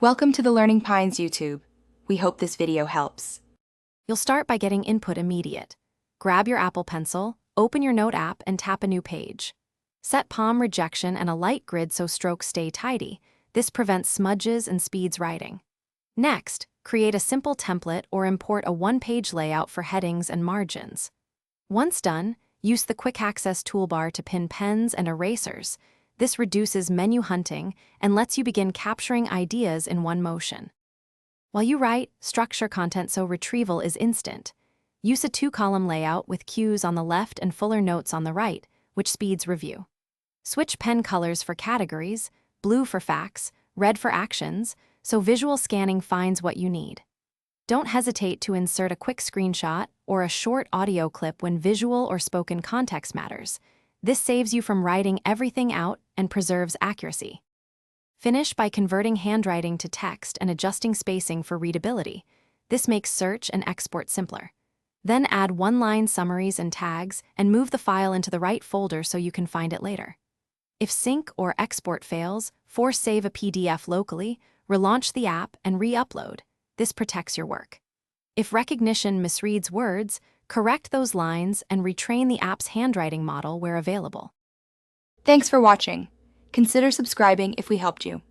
Welcome to the Learning Pines YouTube. We hope this video helps. You'll start by getting input immediate. Grab your Apple Pencil, open your Note app, and tap a new page. Set palm rejection and a light grid so strokes stay tidy. This prevents smudges and speeds writing. Next, create a simple template or import a one-page layout for headings and margins. Once done, use the Quick Access toolbar to pin pens and erasers. This reduces menu hunting and lets you begin capturing ideas in one motion. While you write, structure content so retrieval is instant. Use a two-column layout with cues on the left and fuller notes on the right, which speeds review. Switch pen colors for categories, blue for facts, red for actions, so visual scanning finds what you need. Don't hesitate to insert a quick screenshot or a short audio clip when visual or spoken context matters. This saves you from writing everything out and preserves accuracy. Finish by converting handwriting to text and adjusting spacing for readability. This makes search and export simpler. Then add one-line summaries and tags and move the file into the right folder so you can find it later. If sync or export fails, force save a PDF locally, relaunch the app, and re-upload. This protects your work. If recognition misreads words, correct those lines and retrain the app's handwriting model where available. Thanks for watching. Consider subscribing if we helped you.